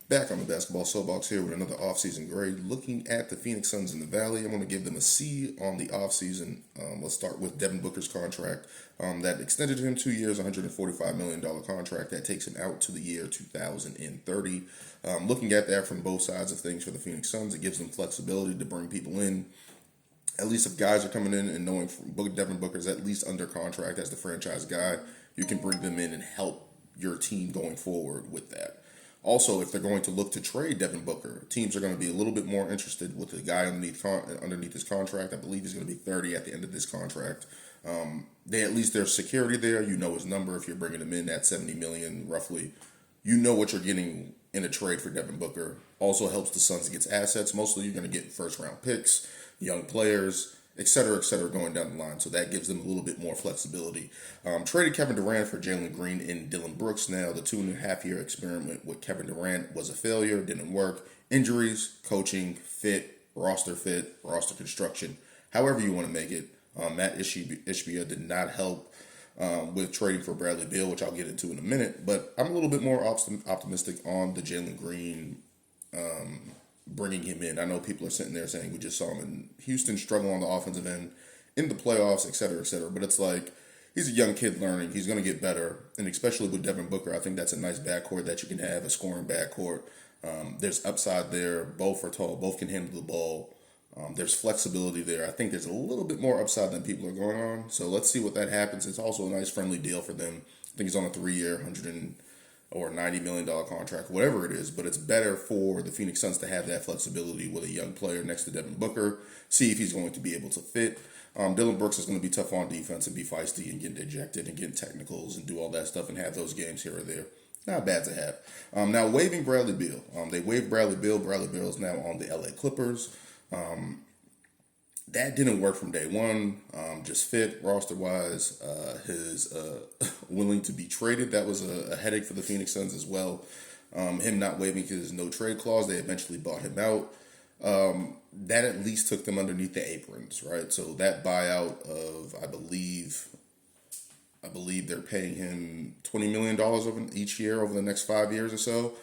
Back on the Basketball Soapbox here with another offseason grade. Looking at the Phoenix Suns in the Valley, I'm going to give them a C on the offseason. Let's start with Devin Booker's contract. That extended him 2 years, $145 million contract. That takes him out to the year 2030. Looking at that from both sides of things for the Phoenix Suns, it gives them flexibility to bring people in. At least if guys are coming in and knowing Devin Booker's at least under contract as the franchise guy, you can bring them in and help your team going forward with that. Also, if they're going to look to trade Devin Booker, teams are going to be a little bit more interested with the guy underneath his contract. I believe he's going to be 30 at the end of this contract. They at least there's security there. You know his number if you're bringing him in at 70 million roughly. You know what you're getting in a trade for Devin Booker. Also helps the Suns get assets. Mostly you're going to get first round picks, young players, et cetera, going down the line. So that gives them a little bit more flexibility. Traded Kevin Durant for Jalen Green and Dillon Brooks. Now, the 2.5-year experiment with Kevin Durant was a failure, didn't work. Injuries, coaching, fit, roster construction, however you want to make it. Matt Ishbia did not help with trading for Bradley Beal, which I'll get into in a minute. But I'm a little bit more optimistic on the Jalen Green bringing him in. I know people are sitting there saying we just saw him in Houston struggle on the offensive end in the playoffs, et cetera, but it's like he's a young kid learning. He's going to get better, and especially with Devin Booker, I think that's a nice backcourt that you can have, a scoring backcourt. There's upside there. Both are tall. Both can handle the ball. There's flexibility there. I think there's a little bit more upside than people are going on. So let's see what that happens. It's also a nice friendly deal for them. I think he's on a 3-year, or $90 million contract, whatever it is. But it's better for the Phoenix Suns to have that flexibility with a young player next to Devin Booker, see if he's going to be able to fit. Dillon Brooks is going to be tough on defense and be feisty and get ejected and get technicals and do all that stuff and have those games here or there. Not bad to have. Now, waiving Bradley Beal. They waived Bradley Beal. Bradley Beal is now on the LA Clippers. That didn't work from day one. Just fit roster-wise. His willing to be traded, that was a headache for the Phoenix Suns as well. Him not waiving his no-trade clause, they eventually bought him out. That at least took them underneath the aprons, right? So that buyout of, I believe they're paying him $20 million over each year over the next 5 years or so.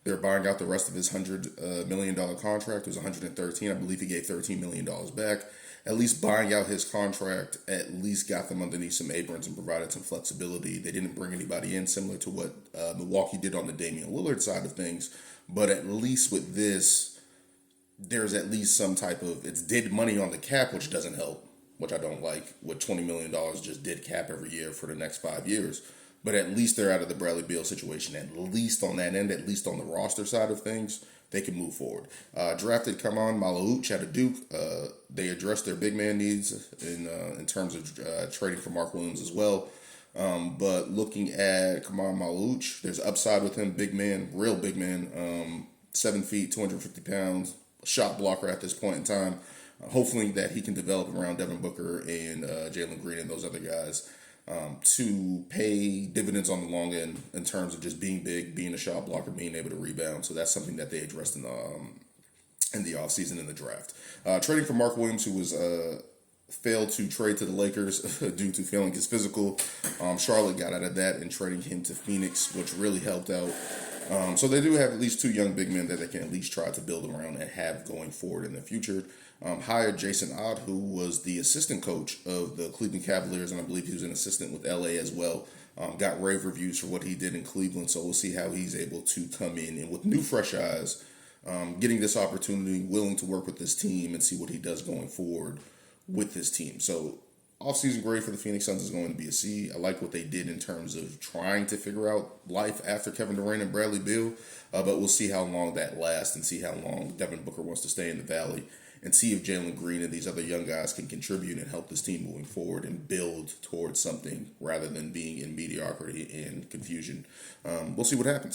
They're buying out the rest of his $100 million contract. It was 113. I believe he gave $13 million back. At least buying out his contract at least got them underneath some aprons and provided some flexibility. They didn't bring anybody in, similar to what Milwaukee did on the Damian Lillard side of things. But at least with this, there's at least some type of, it's dead money on the cap, which doesn't help, which I don't like. With $20 million just did cap every year for the next 5 years. But at least they're out of the Bradley Beal situation. At least on that end, at least on the roster side of things, they can move forward. Drafted Kaman Malouch out of Duke. They addressed their big man needs in terms of trading for Mark Williams as well. But looking at Kaman Malouch, there's upside with him. Big man, real big man. 7 feet, 250 pounds. Shot blocker at this point in time. Hopefully that he can develop around Devin Booker and Jalen Green and those other guys. To pay dividends on the long end in terms of just being big, being a shot blocker, being able to rebound. So that's something that they addressed in the offseason in the draft. Trading for Mark Williams, who was failed to trade to the Lakers due to failing his physical. Charlotte got out of that and trading him to Phoenix, which really helped out. So they do have at least 2 young big men that they can at least try to build around and have going forward in the future. Hired Jason Ott, who was the assistant coach of the Cleveland Cavaliers, and I believe he was an assistant with LA as well. Got rave reviews for what he did in Cleveland, so we'll see how he's able to come in and with new fresh eyes, getting this opportunity, willing to work with this team and see what he does going forward with this team. So offseason grade for the Phoenix Suns is going to be a C. I like what they did in terms of trying to figure out life after Kevin Durant and Bradley Beal, but we'll see how long that lasts and see how long Devin Booker wants to stay in the Valley and see if Jalen Green and these other young guys can contribute and help this team moving forward and build towards something rather than being in mediocrity and confusion. We'll see what happens.